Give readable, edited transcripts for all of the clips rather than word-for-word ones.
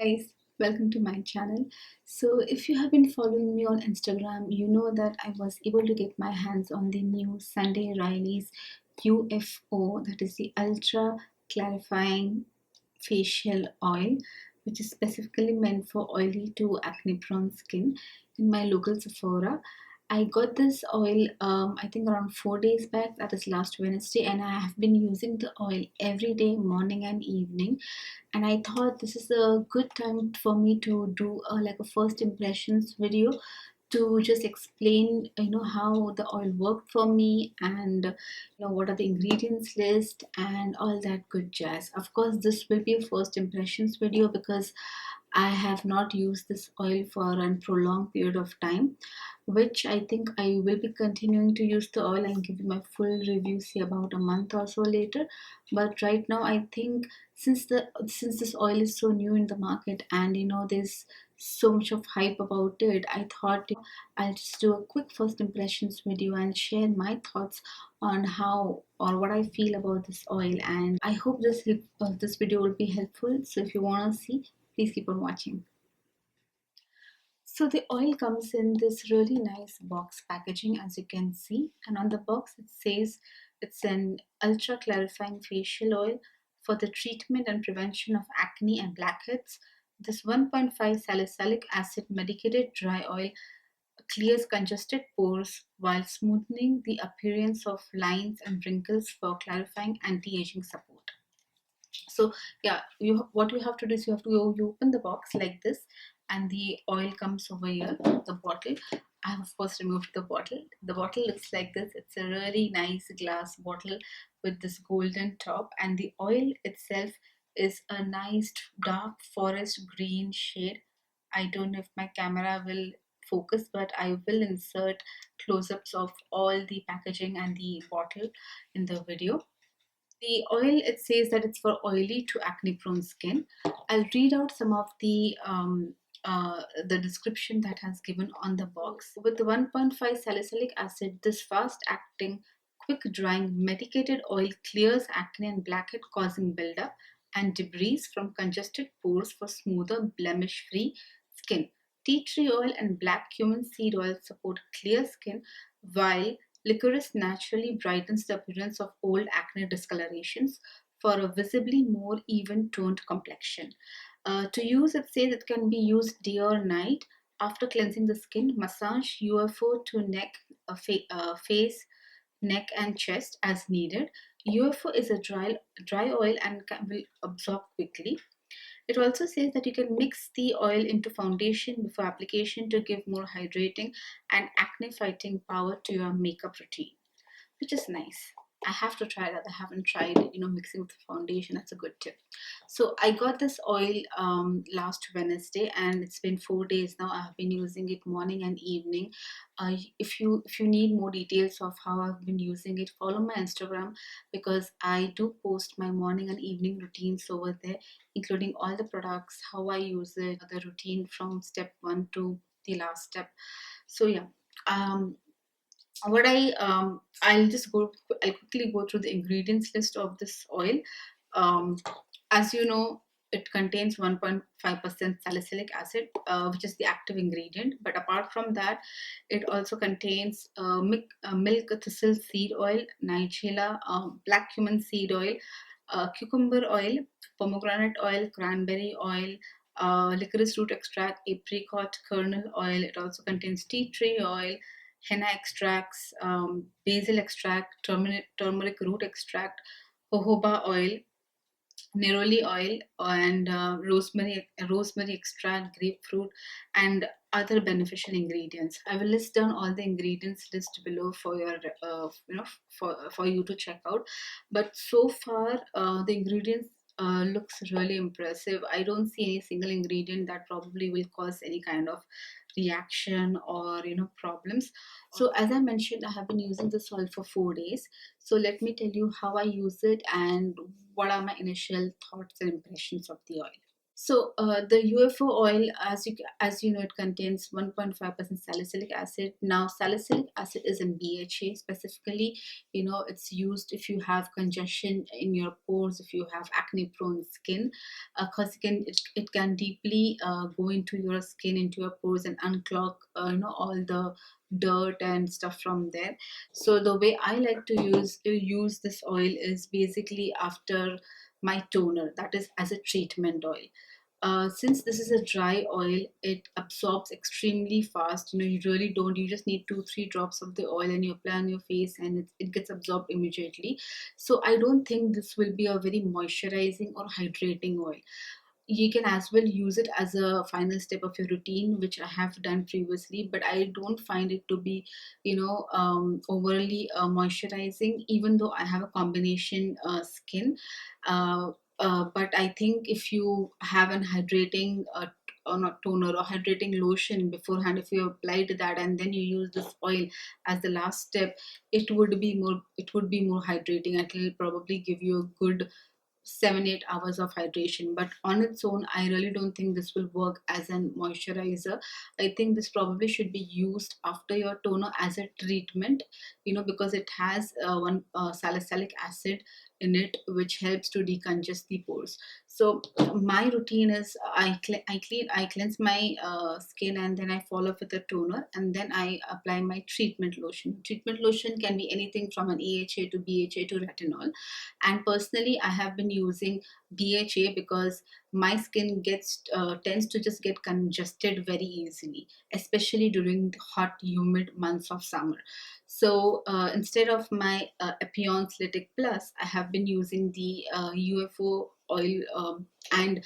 Guys, welcome to my channel. So if you have been following me on Instagram, you know that I was able to get my hands on the new Sunday Riley's UFO, that is the ultra clarifying facial oil, which is specifically meant for oily to acne prone skin, in my local Sephora. I got this oil, I think around 4 days back, that is last Wednesday, and I have been using the oil every day, morning and evening. And I thought this is a good time for me to do like a first impressions video to just explain how the oil worked for me, and what are the ingredients list and all that good jazz. Of course, this will be a first impressions video because I have not used this oil for a prolonged period of time, which I think I will be continuing to use the oil and give you my full review, say about a month or so later. But right now, I think since this oil is so new in the market, and there's so much of hype about it, I thought I'll just do a quick first impressions video and share my thoughts on how or what I feel about this oil. And I hope this video will be helpful. So if you want to see, please keep on watching. So the oil comes in this really nice box packaging, as you can see, and on the box it says it's an ultra clarifying facial oil for the treatment and prevention of acne and blackheads. This 1.5 salicylic acid medicated dry oil clears congested pores while smoothing the appearance of lines and wrinkles for clarifying anti-aging support. So yeah, what you have to do is you open the box like this, and the oil comes over here, the bottle. I have of course removed the bottle. The bottle looks like this. It's a really nice glass bottle with this golden top, and the oil itself is a nice dark forest green shade. I don't know if my camera will focus, but I will insert close-ups of all the packaging and the bottle in the video. The oil, it says that it's for oily to acne prone skin. I'll read out some of the description that has given on the box. With the 1.5 salicylic acid, this fast acting, quick drying medicated oil clears acne and blackhead causing buildup and debris from congested pores for smoother blemish free skin. Tea tree oil and black cumin seed oil support clear skin, while licorice naturally brightens the appearance of old acne discolorations for a visibly more even toned complexion. To use, it says it can be used day or night. After cleansing the skin, massage UFO to neck, face, neck, and chest as needed. UFO is a dry oil and will absorb quickly. It also says that you can mix the oil into foundation before application to give more hydrating and acne fighting power to your makeup routine, which is nice. I have to try that. I haven't tried, mixing with the foundation. That's a good tip. So I got this oil last Wednesday, and it's been 4 days now. I have been using it morning and evening. If you need more details of how I've been using it, follow my Instagram, because I do post my morning and evening routines over there, including all the products, how I use it, the routine from step one to the last step. So yeah. What I'll quickly go through the ingredients list of this oil. um, as you know, it contains 1.5% salicylic acid, which is the active ingredient. But apart from that, it also contains milk thistle seed oil, nigella, black cumin seed oil, cucumber oil, pomegranate oil, cranberry oil, licorice root extract, apricot kernel oil. It also contains tea tree oil, henna extracts, basil extract, turmeric root extract, jojoba oil, neroli oil, and rosemary extract, grapefruit, and other beneficial ingredients. I will list down all the ingredients list below for your for you to check out. But so far, the ingredients looks really impressive. I don't see any single ingredient that probably will cause any kind of reaction or problems. So as I mentioned, I have been using this oil for 4 days. So let me tell you how I use it and what are my initial thoughts and impressions of the oil. The UFO oil, as you know, it contains 1.5% salicylic acid. Now, salicylic acid is in BHA specifically. It's used if you have congestion in your pores, if you have acne-prone skin, because it can deeply go into your skin, into your pores, and unclog, all the dirt and stuff from there. So the way I like to use this oil is basically after my toner, that is as a treatment oil. Since this is a dry oil, it absorbs extremely fast. You really don't, you just need 2 3 drops of the oil and you apply on your face, and it gets absorbed immediately. So I don't think this will be a very moisturizing or hydrating oil. You can as well use it as a final step of your routine, which I have done previously, but I don't find it to be overly moisturizing, even though I have a combination skin. But I think if you have an hydrating or not toner or hydrating lotion beforehand, if you applied that and then you use this oil as the last step, it would be more hydrating. It will probably give you a good 7 8 hours of hydration, but on its own I really don't think this will work as an moisturizer. I think this probably should be used after your toner as a treatment, because it has one salicylic acid in it, which helps to decongest the pores. So my routine is I cleanse my skin, and then I follow up with a toner, and then I apply my treatment lotion. Treatment lotion can be anything from an AHA to BHA to retinol, and personally I have been using BHA because my skin gets tends to just get congested very easily, especially during the hot humid months of summer. So instead of my Epion's Litic Plus, I have been using the UFO oil, and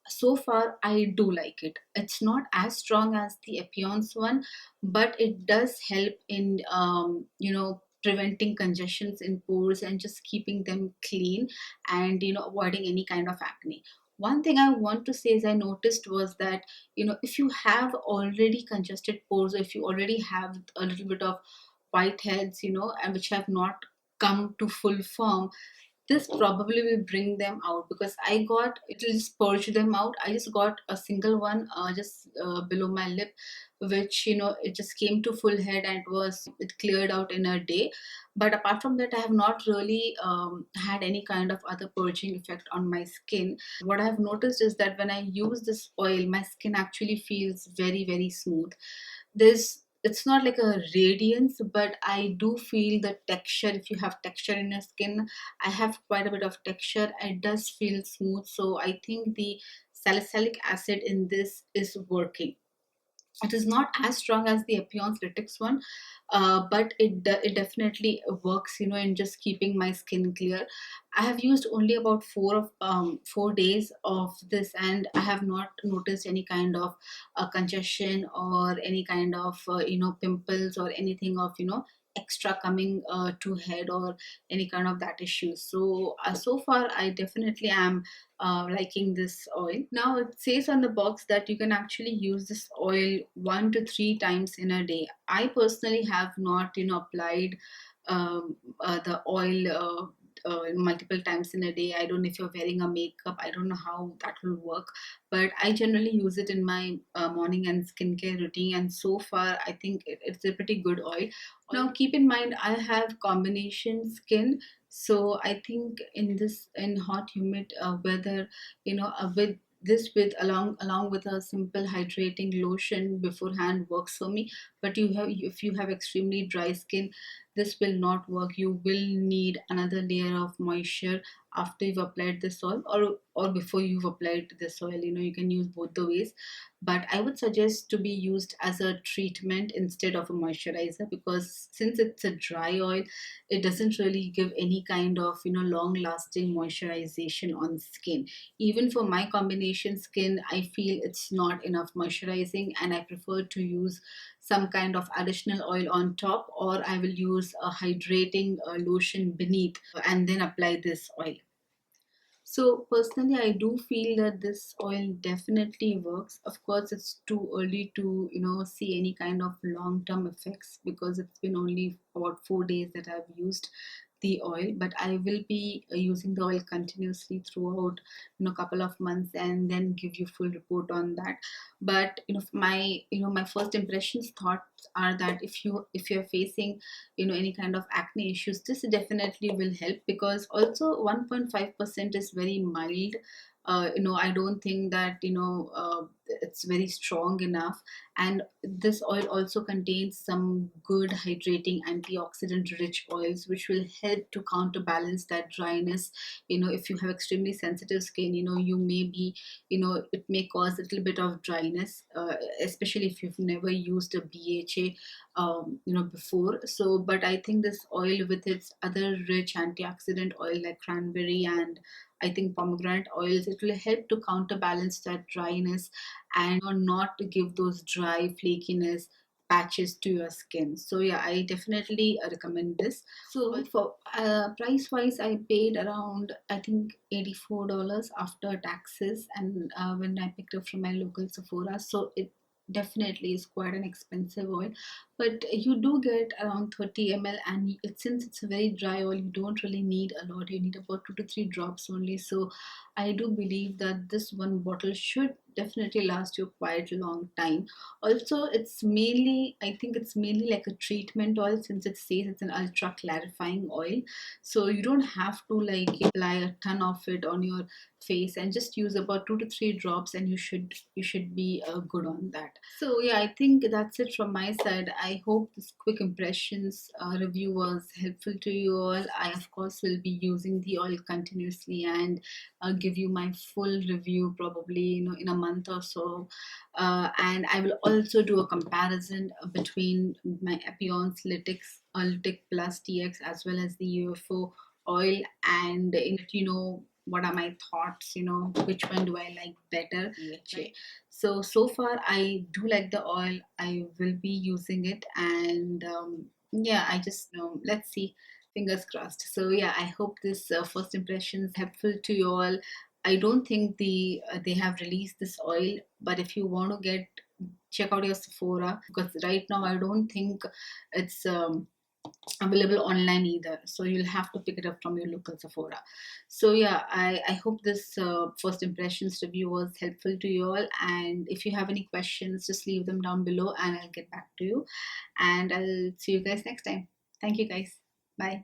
so far I do like it. It's not as strong as the Epion's one, but it does help in preventing congestions in pores and just keeping them clean, and avoiding any kind of acne. One thing I want to say is I noticed was that if you have already congested pores, or if you already have a little bit of whiteheads, and which have not come to full form, this probably will bring them out, because it will just purge them out. I just got a single one, just below my lip, which it just came to full head, and it cleared out in a day. But apart from that, I have not really had any kind of other purging effect on my skin. What I have noticed is that when I use this oil, my skin actually feels very very smooth. It's not like a radiance, but I do feel the texture. If you have texture in your skin, I have quite a bit of texture. It does feel smooth. So I think the salicylic acid in this is working. It is not as strong as the Epion's Lytics one, but it definitely works, in just keeping my skin clear. I have used only about 4 days of this, and I have not noticed any kind of congestion or any kind of pimples or anything of extra coming to head, or any kind of that issue. So so far I definitely am liking this oil. Now it says on the box that you can actually use this oil 1 to 3 times in a day. I personally have not applied the oil multiple times in a day. I don't know if you're wearing a makeup, I don't know how that will work, but I generally use it in my morning and skincare routine, and so far I think it's a pretty good oil. Now keep in mind I have combination skin, so I think in hot humid weather, with this with along with a simple hydrating lotion beforehand works for me. But if you have extremely dry skin, this will not work. You will need another layer of moisture after you've applied this oil, or before you've applied this oil. You can use both the ways, but I would suggest to be used as a treatment instead of a moisturizer, because since it's a dry oil, it doesn't really give any kind of long lasting moisturization on skin. Even for my combination skin, I feel it's not enough moisturizing, and I prefer to use some kind of additional oil on top, or I will use a hydrating lotion beneath, and then apply this oil. So personally, I do feel that this oil definitely works. Of course, it's too early to see any kind of long-term effects, because it's been only about 4 days that I've used the oil, but I will be using the oil continuously throughout, couple of months, and then give you full report on that. But my first impressions thoughts are that if you're facing any kind of acne issues, this definitely will help, because also 1.5% is very mild. I don't think that it's very strong enough. And this oil also contains some good hydrating antioxidant rich oils, which will help to counterbalance that dryness. If you have extremely sensitive skin, you may be, it may cause a little bit of dryness, especially if you've never used a BHA before. So but I think this oil, with its other rich antioxidant oil like cranberry and I think pomegranate oils, it will help to counterbalance that dryness, and not to give those dry flakiness patches to your skin. So yeah, I definitely recommend this. So for price wise, I paid around, I think, $84 after taxes, and when I picked up from my local Sephora. So it definitely is quite an expensive oil, but you do get around 30 ml, and since it's a very dry oil, you don't really need a lot. You need about 2 to 3 drops only. So I do believe that this one bottle should definitely last you quite a long time. Also, I think it's mainly like a treatment oil, since it says it's an ultra clarifying oil. So you don't have to like apply a ton of it on your face, and just use about 2 to 3 drops, and you should be good on that. So yeah, I think that's it from my side. I hope this quick impressions review was helpful to you all. I of course will be using the oil continuously, and I'll give you my full review probably in a month or so. And I will also do a comparison between my Epion's Lytic Plus TX as well as the UFO oil, and what are my thoughts, which one do I like better. Right. So far I do like the oil. I will be using it, and yeah, I just let's see, fingers crossed. So yeah, I hope this first impression is helpful to you all. I don't think they have released this oil, but if you want to check out your Sephora, because right now I don't think it's available online either, so you'll have to pick it up from your local Sephora. So yeah, I hope this first impressions review was helpful to you all, and if you have any questions, just leave them down below and I'll get back to you, and I'll see you guys next time. Thank you guys. Bye.